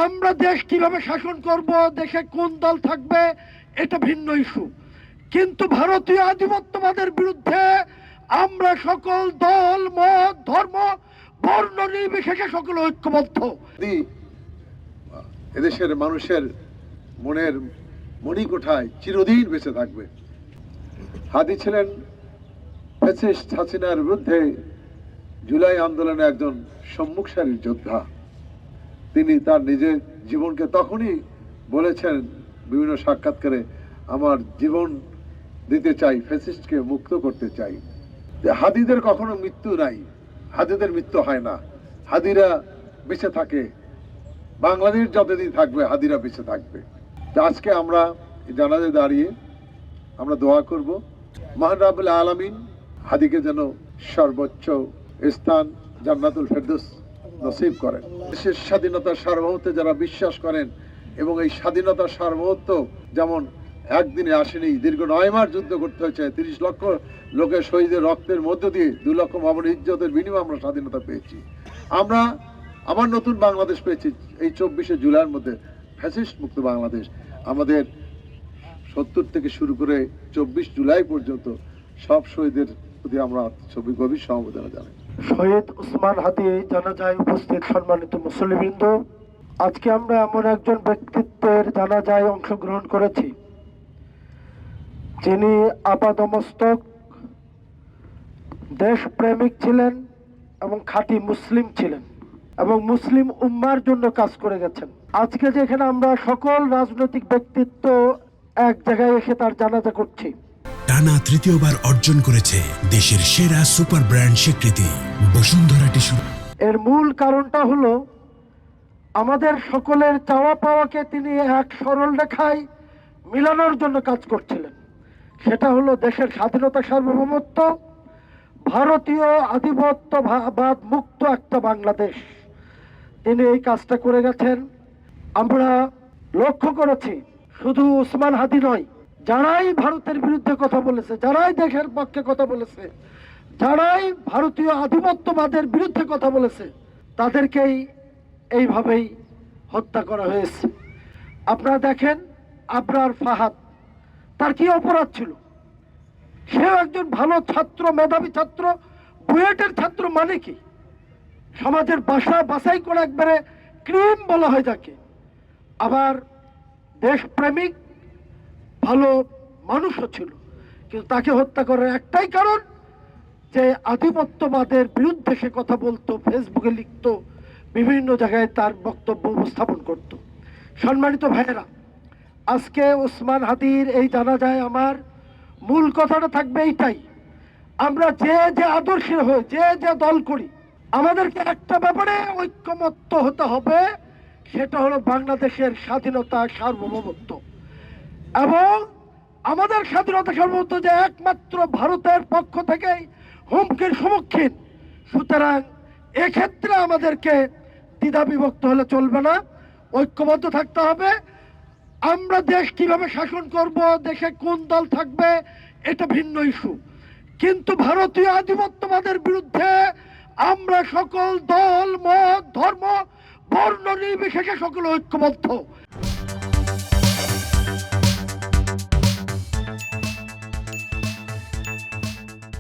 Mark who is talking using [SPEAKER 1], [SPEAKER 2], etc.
[SPEAKER 1] আমরা দেশ কিভাবে শাসন করব, দেশে কোন দল থাকবে, এটা ভিন্ন ইস্যু। কিন্তু ভারতীয় আধিপত্যবাদের বিরুদ্ধে আমরা সকল দল, মত, ধর্ম, বর্ণ নির্বিশেষে সকলে ঐক্যবদ্ধ।
[SPEAKER 2] এদেশের মানুষের মনের মণিকোঠায় চিরদিন বেঁচে থাকবে। হাদি ছিলেন ফ্যাসিস্ট হাসিনার বিরুদ্ধে জুলাই আন্দোলনে একজন সম্মুখ সারির যোদ্ধা। তিনি তার নিজের জীবনকে তখনই বলেছেন বিভিন্ন সাক্ষাৎকারে, আমার জীবন দিতে চাই, ফ্যাসিস্টকে মুক্ত করতে চাই। যে হাদিদের কখনো মৃত্যু নাই, হাদিদের মৃত্যু হয় না, হাদিরা বেঁচে থাকে। বাংলাদেশ যতদিন থাকবে হাদিরা বেঁচে থাকবে। আজকে আমরা জানাজায় দাঁড়িয়ে আমরা দোয়া করব, মহান রাব্বুল আলামিন হাদিকে যেন সর্বোচ্চ স্থান জান্নাতুল ফেরদৌস নসিব করেন। দেশের স্বাধীনতার সার্বভৌমত্বে যারা বিশ্বাস করেন, এবং এই স্বাধীনতার সার্বভৌমত্ব যেমন একদিনে আসেনি, দীর্ঘ 9 মাস যুদ্ধ করতে হয়েছে, 30 লক্ষ লোকের শহীদের রক্তের মধ্য দিয়ে 2 লক্ষ মামুন ইজ্জতের বিনিময়ে আমরা স্বাধীনতা পেয়েছি। আমরা আবার নতুন বাংলাদেশ পেয়েছি এই 24শে জুলাইয়ের মধ্যে, ফ্যাসিস্ট মুক্ত বাংলাদেশ। আমাদের 70 থেকে শুরু করে 24 জুলাই পর্যন্ত সব শহীদের প্রতি আমরা গভীর সমবেদনা জানাই।
[SPEAKER 1] শহীদ ওসমান হাদি জানাজায় উপস্থিত সম্মানিত মুসল্লিবৃন্দ, আজকে আমরা এমন একজন ব্যক্তিত্বের জানাজায় অংশগ্রহণ করেছি যিনি আপাদমস্তক দেশপ্রেমিক ছিলেন এবং খাঁটি মুসলিম ছিলেন এবং মুসলিম উম্মার জন্য কাজ করে গেছেন। আজকে যেখানে আমরা সকল রাজনৈতিক ব্যক্তিত্ব এক জায়গায় এসে তার জানাজা করছি,
[SPEAKER 3] টানা তৃতীয়বার অর্জন করেছে দেশের সেরা সুপার ব্র্যান্ড স্বীকৃতি বসুন্ধরা টিস্যু।
[SPEAKER 1] এর মূল কারণটা হলো আমাদের সকলের চাওয়া পাওয়াকে তিনি এক সরল রেখায় মিলানোর জন্য কাজ করছিলেন। সেটা হলো দেশের স্বাধীনতা, সার্বভৌমত্ব, ভারতীয় আধিপত্যবাদ মুক্ত একটা বাংলাদেশ। তিনি এই কাজটা করে গেছেন। আমরা লক্ষ্য করেছি শুধু ওসমান হাদি নয়, যারাই ভারতের বিরুদ্ধে কথা বলেছে, যারাই দেশের পক্ষে কথা বলেছে, যারাই ভারতীয় আধিপত্যবাদের বিরুদ্ধে কথা বলেছে, তাদেরকেই এইভাবেই হত্যা করা হয়েছে। আপনারা দেখেন আবরার ফাহাদ, তার কি অপরাধ ছিল? সেও একজন ভালো ছাত্র, মেধাবী ছাত্র, বুয়েটের ছাত্র। মানে কি সমাজের বাছাই করে একবারে ক্রিম বলা হয় যাকে। আবার দেশপ্রেমিক ভালো মানুষও ছিল, কিন্তু তাকে হত্যা করার একটাই কারণ যে আধিপত্যবাদের বিরুদ্ধে সে কথা বলতো, ফেসবুকে লিখতো, বিভিন্ন জায়গায় তার বক্তব্য উপস্থাপন করত। সম্মানিত ভাইয়েরা, আজকে ওসমান হাদির এই জানাজায় আমার মূল কথাটা থাকবে এইটাই, আমরা যে যে আদর্শের হয়ে যে যে দল করি, আমাদেরকে একটা ব্যাপারে ঐক্যমত্য হতে হবে, সেটা হলো বাংলাদেশের স্বাধীনতা, সার্বভৌমত্ব। এবং আমাদের স্বাধীনতা, সার্বভৌমত্ব যে একমাত্র ভারতের পক্ষ থেকেই হুমকির সম্মুখীন। সুতরাং এক্ষেত্রে আমাদেরকে দ্বিধা বিভক্ত হলে চলবে না, ঐক্যবদ্ধ থাকতে হবে। আমরা দেশ কিভাবে শাসন করব, দেশে কোন দল থাকবে, এটা ভিন্ন ইস্যু। কিন্তু ভারতীয় আধিপত্যবাদের বিরুদ্ধে আমরা সকল দল, মত, ধর্ম, বর্ণ নির্বিশেষে সকলে ঐক্যবদ্ধ।